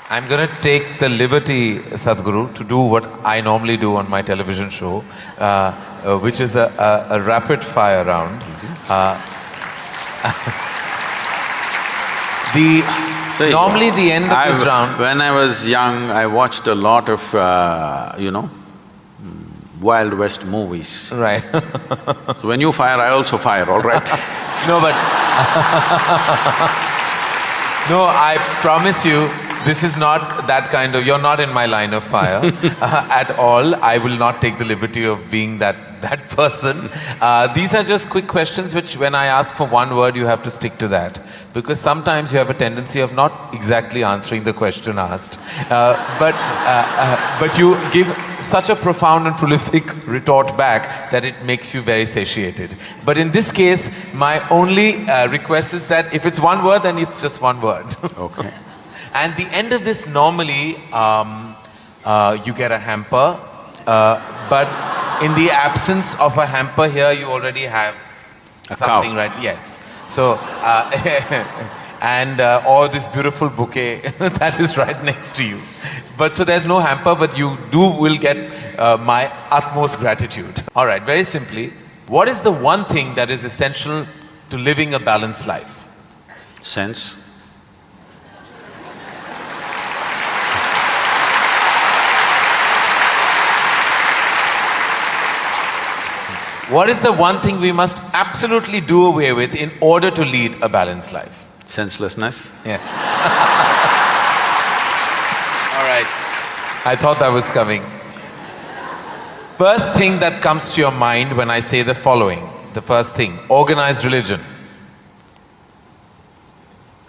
I'm going to take the liberty, Sadhguru, to do what I normally do on my television show, which is a rapid fire round. Normally the end of this round… When I was young, I watched a lot of, Wild West movies. Right. So when you fire, I also fire, all right? No, but no, I promise you, this is not that kind of… You're not in my line of fire at all. I will not take the liberty of being that person. These are just quick questions which when I ask for one word, you have to stick to that. Because sometimes you have a tendency of not exactly answering the question asked. But you give such a profound and prolific retort back that it makes you very satiated. But in this case, my only request is that if it's one word, then it's just one word. Okay. And the end of this, normally, you get a hamper, but in the absence of a hamper here, you already have something, right? Yes. So, or this beautiful bouquet that is right next to you. But so there's no hamper, but you will get my utmost gratitude. All right, very simply, what is the one thing that is essential to living a balanced life? Sense. What is the one thing we must absolutely do away with in order to lead a balanced life? Senselessness. Yes. All right. I thought that was coming. First thing that comes to your mind when I say the following. The first thing, organized religion.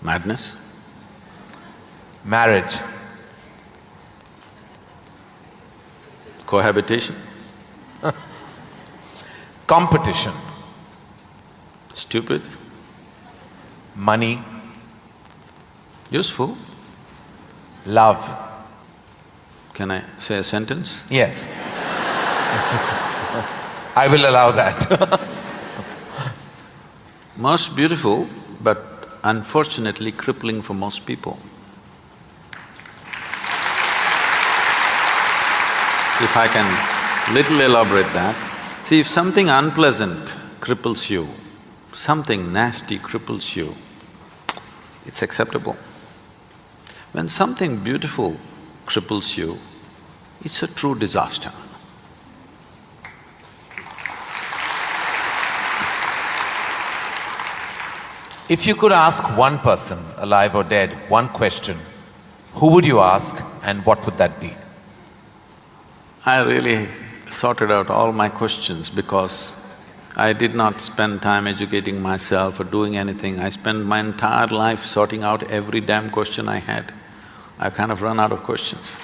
Madness. Marriage. Cohabitation. Competition. Stupid. Money. Useful. Love. Can I say a sentence? Yes. I will allow that. Most beautiful, but unfortunately crippling for most people. If I can little elaborate that, see, if something unpleasant cripples you, something nasty cripples you, it's acceptable. When something beautiful cripples you, it's a true disaster. If you could ask one person, alive or dead, one question, who would you ask and what would that be? I really sorted out all my questions because I did not spend time educating myself or doing anything. I spent my entire life sorting out every damn question I had. I've kind of run out of questions.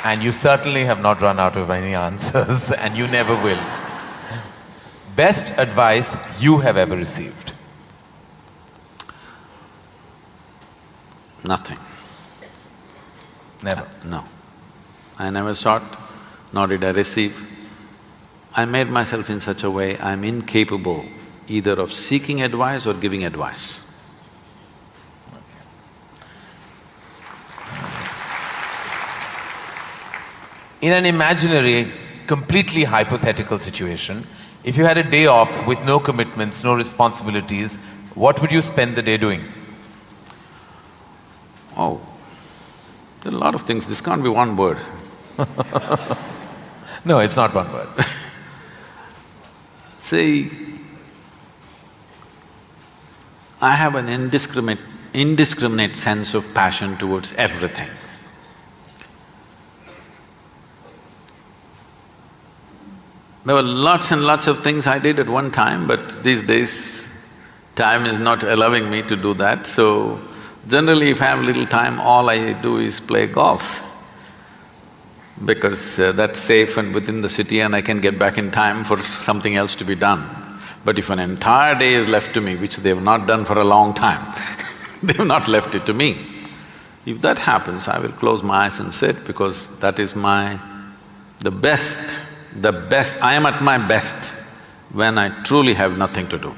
And you certainly have not run out of any answers and you never will. Best advice you have ever received? Nothing. Never? No. I never sought, nor did I receive. I made myself in such a way I'm incapable either of seeking advice or giving advice. In an imaginary, completely hypothetical situation, if you had a day off with no commitments, no responsibilities, what would you spend the day doing? Oh, there are a lot of things, this can't be one word. No, it's not one word. See, I have an indiscriminate sense of passion towards everything. There were lots and lots of things I did at one time, but these days, time is not allowing me to do that, so generally if I have little time, all I do is play golf. Because that's safe and within the city and I can get back in time for something else to be done. But if an entire day is left to me, which they've not done for a long time, they've not left it to me. If that happens, I will close my eyes and sit because that is the best, I am at my best when I truly have nothing to do.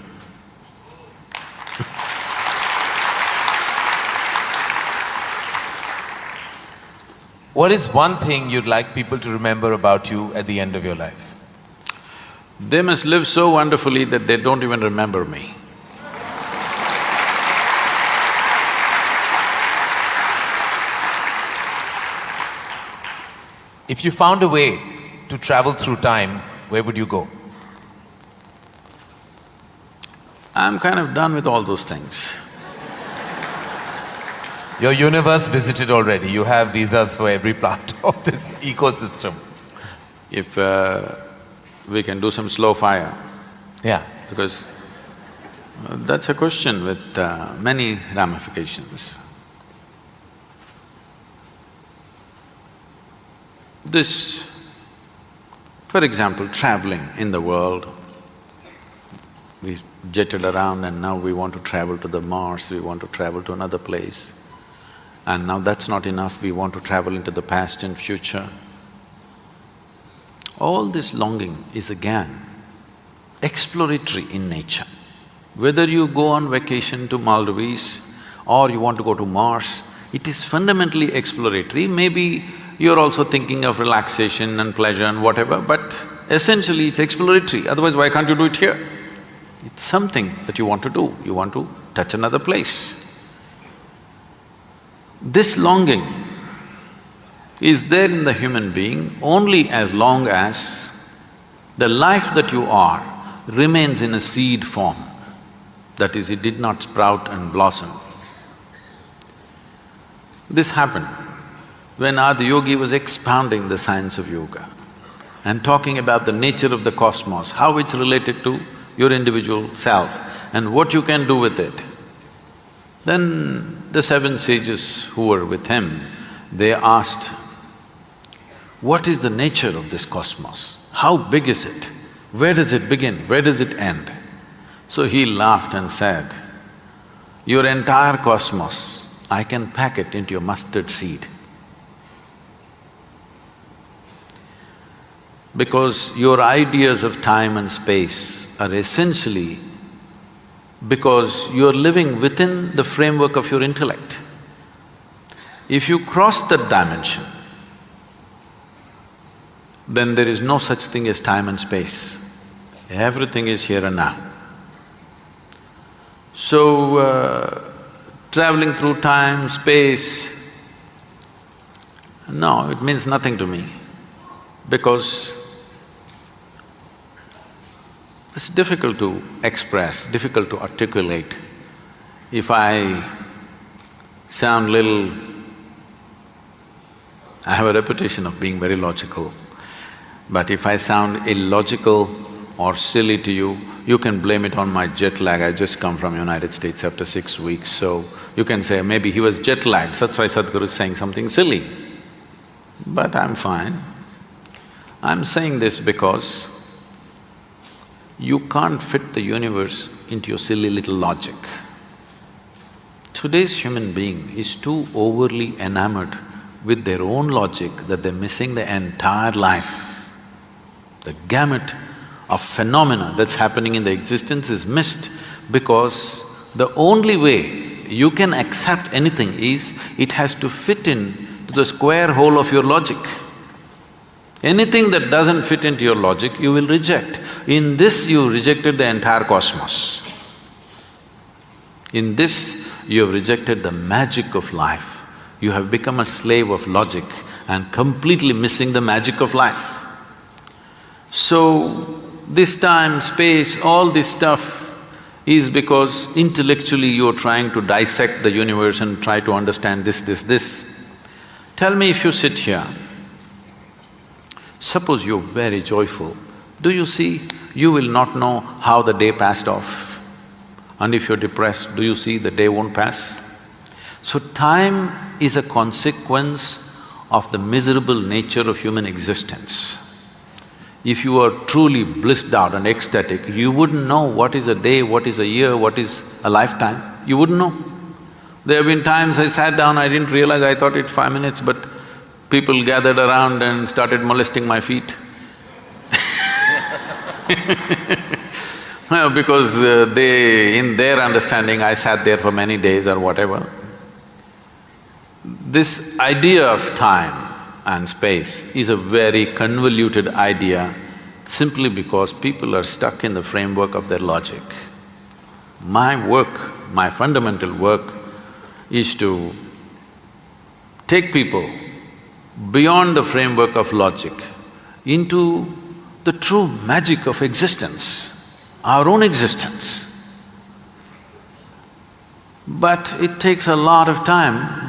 What is one thing you'd like people to remember about you at the end of your life? They must live so wonderfully that they don't even remember me. If you found a way to travel through time, where would you go? I'm kind of done with all those things. Your universe visited already. You have visas for every part of this ecosystem. If we can do some slow fire, Yeah. because that's a question with many ramifications. This, for example, traveling in the world, we jetted around and now we want to travel to the Mars, we want to travel to another place. And now that's not enough, we want to travel into the past and future. All this longing is again exploratory in nature. Whether you go on vacation to Maldives or you want to go to Mars, it is fundamentally exploratory. Maybe you're also thinking of relaxation and pleasure and whatever, but essentially it's exploratory, otherwise why can't you do it here? It's something that you want to do, you want to touch another place. This longing is there in the human being only as long as the life that you are remains in a seed form. That is, it did not sprout and blossom. This happened when Adi Yogi was expounding the science of yoga and talking about the nature of the cosmos, how it's related to your individual self and what you can do with it. Then the seven sages who were with him, they asked, what is the nature of this cosmos? How big is it? Where does it begin? Where does it end? So he laughed and said, your entire cosmos, I can pack it into a mustard seed. Because your ideas of time and space are essentially because you're living within the framework of your intellect. If you cross that dimension, then there is no such thing as time and space. Everything is here and now. So, traveling through time, space, no, it means nothing to me because it's difficult to express, difficult to articulate. If I sound little… I have a reputation of being very logical, but if I sound illogical or silly to you, you can blame it on my jet lag. I just come from United States after 6 weeks, so you can say maybe he was jet lagged, that's why Sadhguru is saying something silly. But I'm fine. I'm saying this because you can't fit the universe into your silly little logic. Today's human being is too overly enamored with their own logic that they're missing the entire life. The gamut of phenomena that's happening in the existence is missed because the only way you can accept anything is it has to fit in to the square hole of your logic. Anything that doesn't fit into your logic, you will reject. In this, you rejected the entire cosmos. In this, you have rejected the magic of life. You have become a slave of logic and completely missing the magic of life. So, this time, space, all this stuff is because intellectually you're trying to dissect the universe and try to understand this. Tell me, if you sit here, suppose you're very joyful, do you see, you will not know how the day passed off. And if you're depressed, do you see the day won't pass? So time is a consequence of the miserable nature of human existence. If you are truly blissed out and ecstatic, you wouldn't know what is a day, what is a year, what is a lifetime, you wouldn't know. There have been times I sat down, I didn't realize, I thought it's 5 minutes, but people gathered around and started molesting my feet. Well, because in their understanding, I sat there for many days or whatever. This idea of time and space is a very convoluted idea simply because people are stuck in the framework of their logic. My work, my fundamental work is to take people beyond the framework of logic into the true magic of existence, our own existence. But it takes a lot of time.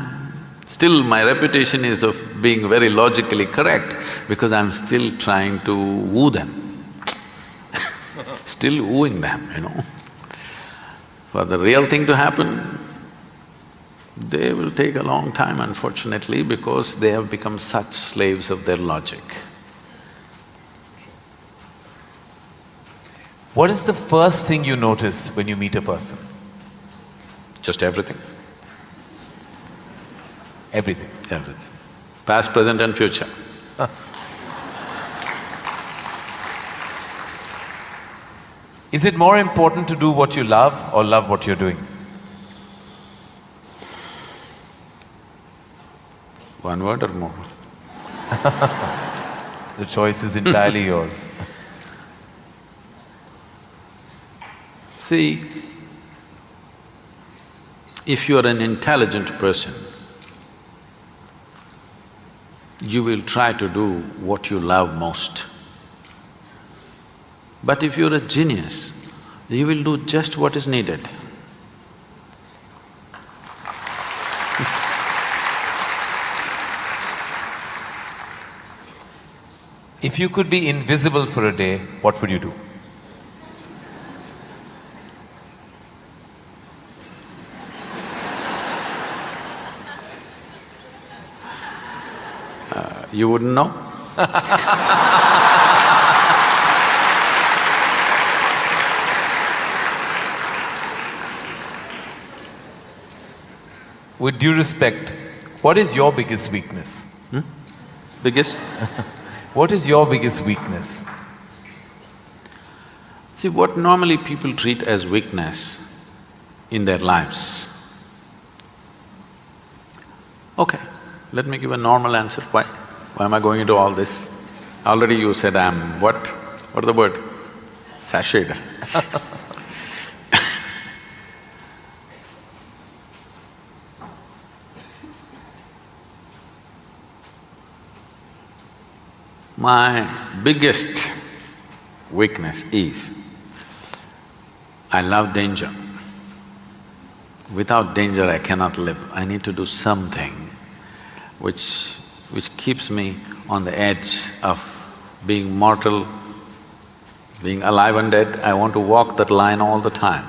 Still, my reputation is of being very logically correct because I'm still trying to woo them still wooing them, you know. For the real thing to happen, they will take a long time, unfortunately, because they have become such slaves of their logic. What is the first thing you notice when you meet a person? Just everything. Everything. Everything. Past, present and future. Is it more important to do what you love or love what you're doing? One word or more? The choice is entirely yours. See, if you are an intelligent person, you will try to do what you love most. But if you're a genius, you will do just what is needed. If you could be invisible for a day, what would you do? You wouldn't know? With due respect, what is your biggest weakness? Biggest? What is your biggest weakness? See, what normally people treat as weakness in their lives. Okay, let me give a normal answer. Why? Why am I going into all this? Already you said I'm what? What is the word? Sashayed. My biggest weakness is, I love danger. Without danger I cannot live. I need to do something which keeps me on the edge of being mortal, being alive and dead. I want to walk that line all the time.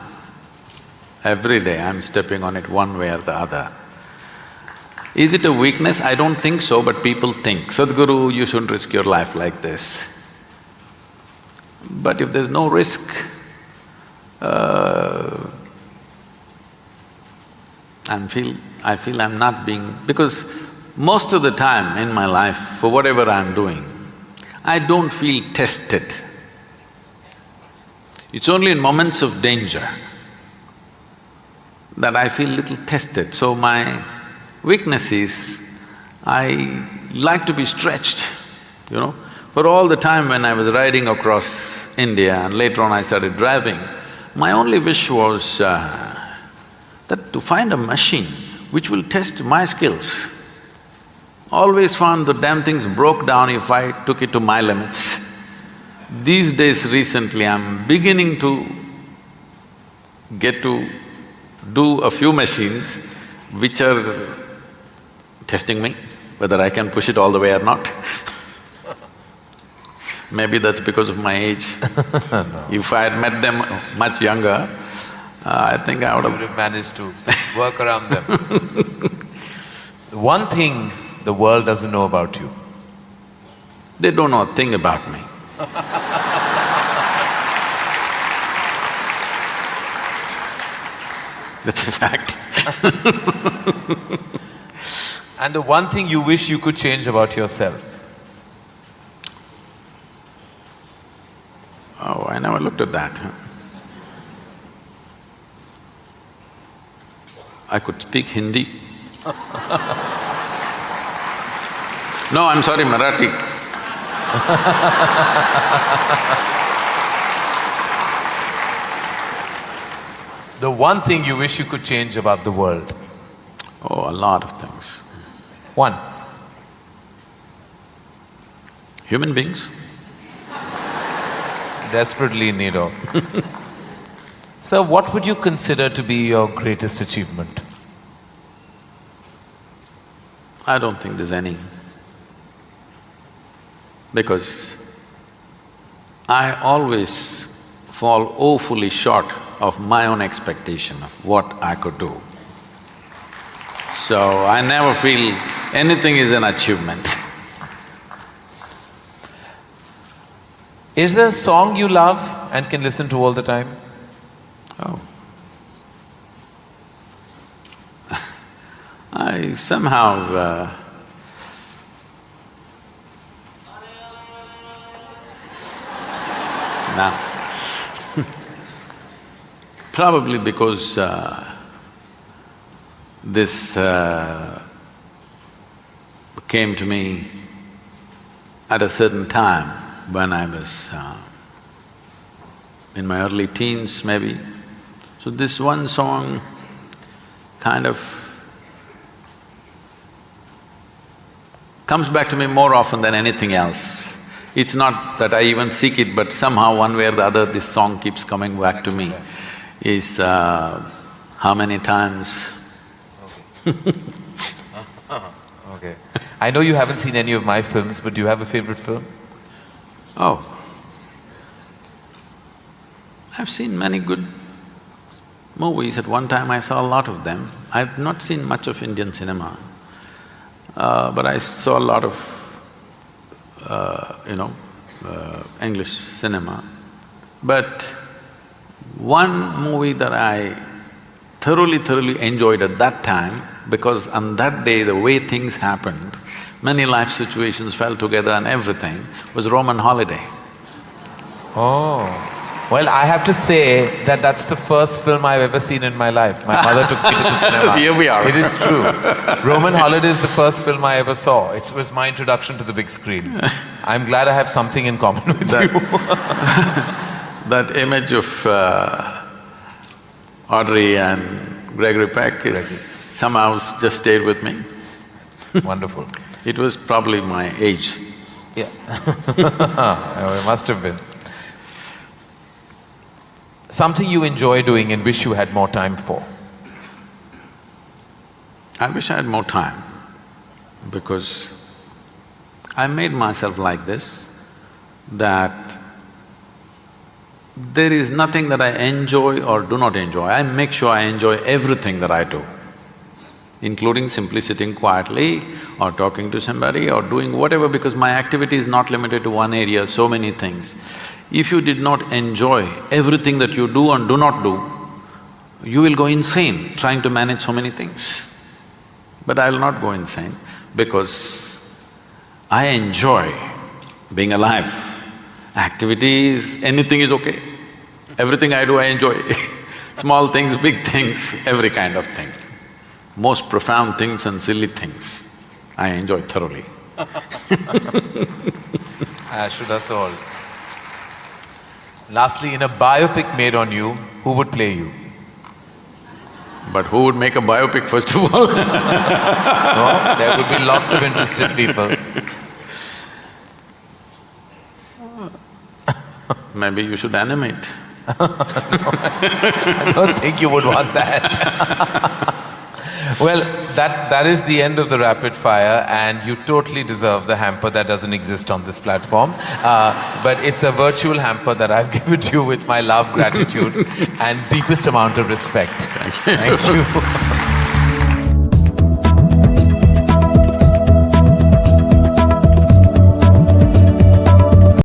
Every day I'm stepping on it one way or the other. Is it a weakness? I don't think so, but people think, Sadhguru, you shouldn't risk your life like this. But if there's no risk, I feel I'm not being… because most of the time in my life, for whatever I'm doing, I don't feel tested. It's only in moments of danger that I feel little tested. So my weakness is, I like to be stretched, you know. For all the time when I was riding across India and later on I started driving, my only wish was that to find a machine which will test my skills. Always found the damn things broke down if I took it to my limits. These days recently I'm beginning to get to do a few machines which are testing me, whether I can push it all the way or not. Maybe that's because of my age. No. If I had met them much younger, I think I would have… managed to work around them. One thing the world doesn't know about you. They don't know a thing about me. That's a fact. And the one thing you wish you could change about yourself. Oh, I never looked at that. I could speak Hindi. No, I'm sorry, Marathi. The one thing you wish you could change about the world? Oh, a lot of things. One. Human beings. Desperately in need of. So what would you consider to be your greatest achievement? I don't think there's any. Because I always fall woefully short of my own expectation of what I could do. So I never feel anything is an achievement. Is there a song you love and can listen to all the time? Oh. I somehow now probably because this came to me at a certain time when I was in my early teens maybe. So this one song kind of comes back to me more often than anything else. It's not that I even seek it, but somehow one way or the other this song keeps coming back to me. Is how many times… Okay. I know you haven't seen any of my films, but do you have a favorite film? Oh, I've seen many good movies. At one time I saw a lot of them. I've not seen much of Indian cinema, but I saw a lot of, English cinema. But one movie that I thoroughly enjoyed at that time, because on that day the way things happened, many life situations fell together and everything, was Roman Holiday. Oh, well, I have to say that that's the first film I've ever seen in my life. My mother took me to the cinema. Here we are. It is true. Roman Holiday is the first film I ever saw. It was my introduction to the big screen. I'm glad I have something in common with you. That image of Audrey and Gregory Peck is somehow just stayed with me. Wonderful. It was probably my age. Yeah. Oh, it must have been. Something you enjoy doing and wish you had more time for? I wish I had more time, because I made myself like this, that there is nothing that I enjoy or do not enjoy. I make sure I enjoy everything that I do, including simply sitting quietly or talking to somebody or doing whatever, because my activity is not limited to one area, so many things. If you did not enjoy everything that you do and do not do, you will go insane trying to manage so many things. But I will not go insane, because I enjoy being alive. Activities, anything is okay. Everything I do, I enjoy. Small things, big things, every kind of thing. Most profound things and silly things, I enjoy thoroughly. Should us all. Lastly, in a biopic made on you, who would play you? But who would make a biopic first of all? No, there would be lots of interested people. Maybe you should animate. I don't think you would want that. Well, that is the end of the rapid fire, and you totally deserve the hamper that doesn't exist on this platform. But it's a virtual hamper that I've given to you with my love, gratitude and deepest amount of respect. Thank you. Thank you.